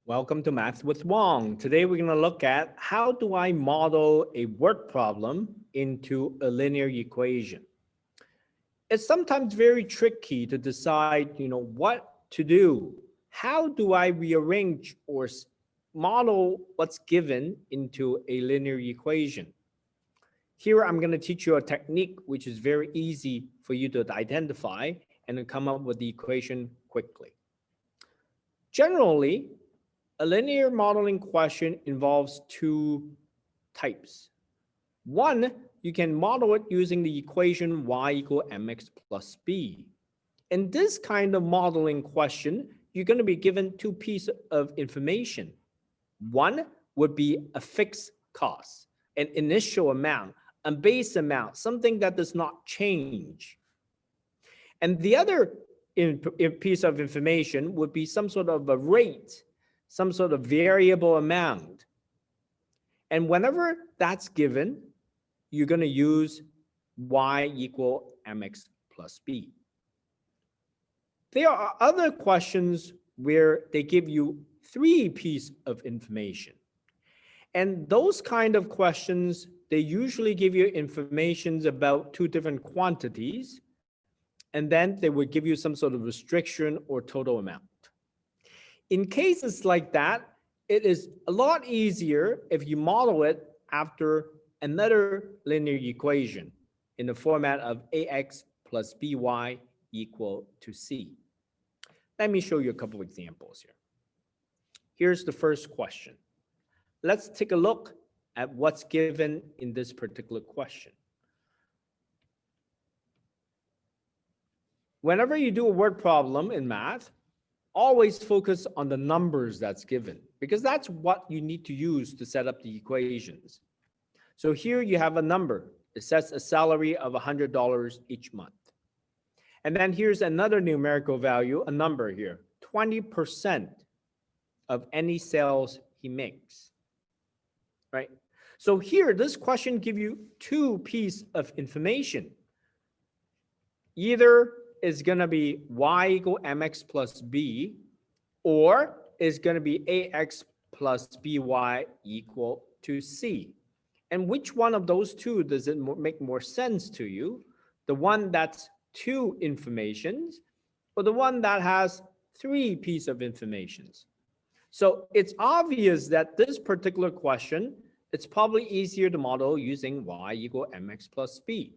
Welcome to Maths with Huang. Today we're going to look at how do I model a word problem into a linear equation. It's sometimes very tricky to decide, what to do. How do I rearrange or model what's given into a linear equation? Here I'm going to teach you a technique which is very easy for you to identify and then come up with the equation quickly. Generally, a linear modeling question involves two types. One, you can model it using the equation y equal mx plus b. In this kind of modeling question, you're going to be given two pieces of information. One would be a fixed cost, an initial amount, a base amount, something that does not change. And the other piece of information would be some sort of a rate, some sort of variable amount. And whenever that's given, you're going to use y equal mx plus b. There are other questions where they give you three pieces of information. And those kind of questions, they usually give you information about two different quantities, and then they would give you some sort of restriction or total amount. In cases like that, it is a lot easier if you model it after another linear equation in the format of ax plus by equal to c. Let me show you a couple of examples here. Here's the first question. Let's take a look at what's given in this particular question. Whenever you do a word problem in math, always focus on the numbers that's given, because that's what you need to use to set up the equations. So here you have a number. It sets a salary of $100 each month. And then here's another numerical value, a number here, 20% of any sales he makes, right? So here, this question gives you two pieces of information. Either is going to be y equal mx plus b, or is going to be ax plus by equal to c. And which one of those two does it make more sense to you? The one that's two informations, or the one that has three pieces of information? So it's obvious that this particular question, it's probably easier to model using y equal mx plus b.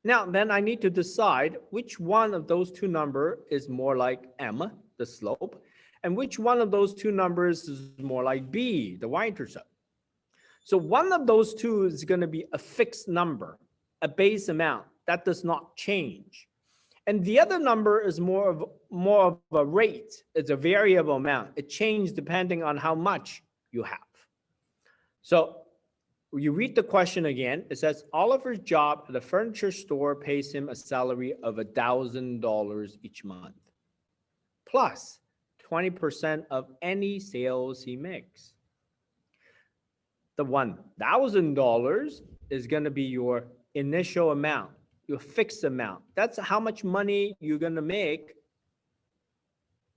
Now, then I need to decide which one of those two numbers is more like m, the slope, and which one of those two numbers is more like b, the y-intercept. So one of those two is going to be a fixed number, a base amount that does not change. And the other number is more of a rate. It's a variable amount. It changes depending on how much you have. So you read the question again. It says, Oliver's job at a furniture store pays him a salary of $1,000 each month, plus 20% of any sales he makes. The $1,000 is going to be your initial amount, your fixed amount. That's how much money you're going to make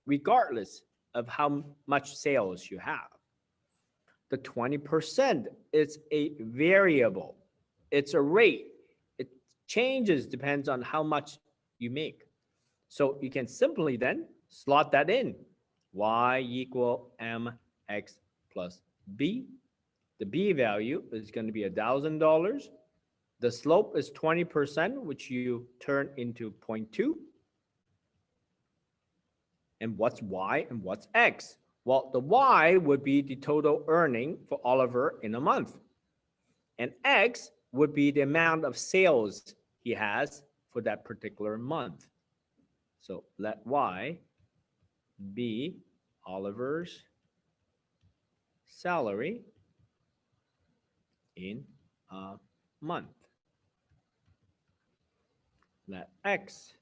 regardless of how much sales you have. The 20% is a variable. It's a rate. It changes, depends on how much you make. So you can simply then slot that in. Y equal mx plus b. The b value is going to be $1,000. The slope is 20%, which you turn into 0.2. And what's y and what's x? Well, the y would be the total earning for Oliver in a month. And x would be the amount of sales he has for that particular month. So let y be Oliver's salary in a month. Let x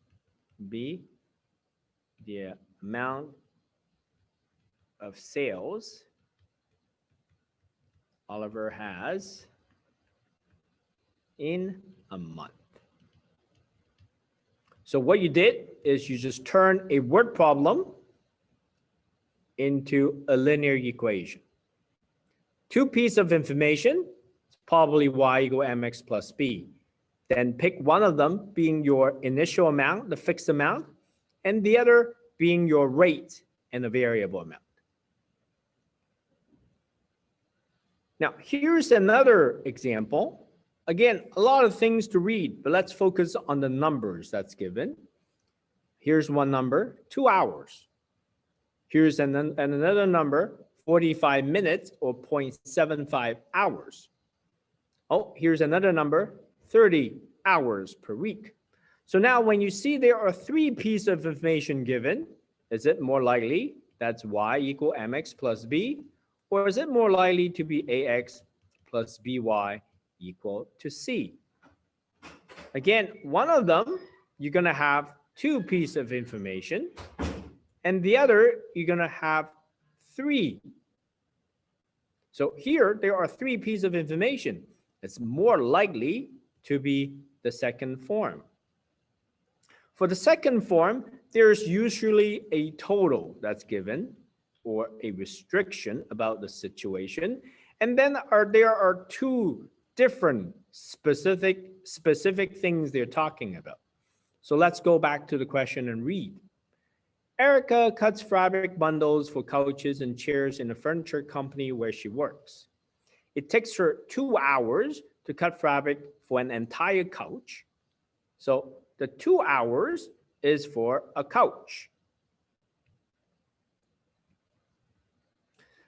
be the amount of sales Oliver has in a month. So what you did is you just turn a word problem into a linear equation. Two pieces of information, probably y equal mx plus b. Then pick one of them being your initial amount, the fixed amount, and the other being your rate and the variable amount. Now, here's another example. Again, a lot of things to read, but let's focus on the numbers that's given. Here's one number, 2 hours. Here's another number, 45 minutes or 0.75 hours. Oh, here's another number, 30 hours per week. So now when you see there are 3 pieces of information given, is it more likely that's y equal mx plus b? Or is it more likely to be ax plus by equal to c? Again, one of them, you're going to have 2 pieces of information, and the other, you're going to have 3. So here, there are 3 pieces of information. It's more likely to be the second form. For the second form, there's usually a total that's given, or a restriction about the situation. And then there are 2 different specific things they're talking about. So let's go back to the question and read. Erica cuts fabric bundles for couches and chairs in a furniture company where she works. It takes her 2 hours to cut fabric for an entire couch. So the 2 hours is for a couch.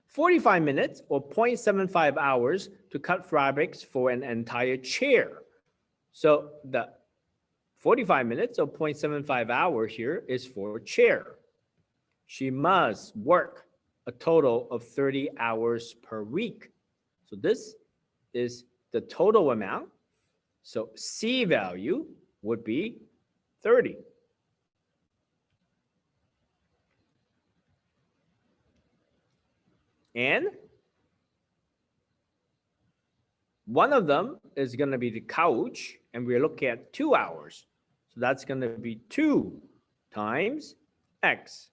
45 minutes or 0.75 hours to cut fabrics for an entire chair. So the 45 minutes or 0.75 hour here is for chair. She must work a total of 30 hours per week. So this is the total amount. So C value would be 30. And one of them is going to be the couch, and we're looking at 2 hours. So that's going to be 2 times x.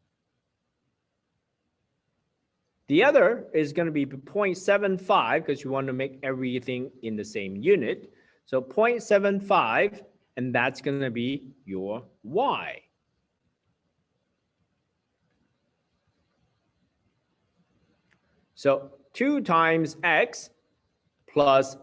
The other is going to be 0.75 because you want to make everything in the same unit. So 0.75, and that's going to be your y. So 2 times x plus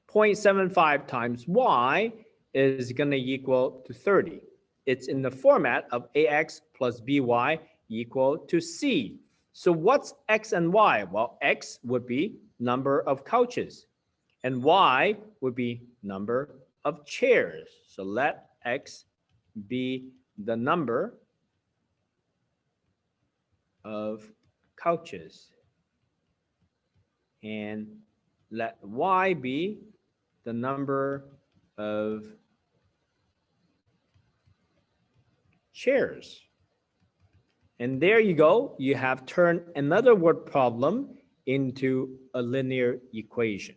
0.75 times y is going to equal to 30. It's in the format of ax plus by equal to c. So what's x and y? Well, x would be number of couches, and y would be number of chairs. So let x be the number of couches, and let y be the number of chairs. And there you go. You have turned another word problem into a linear equation.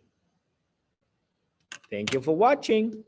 Thank you for watching.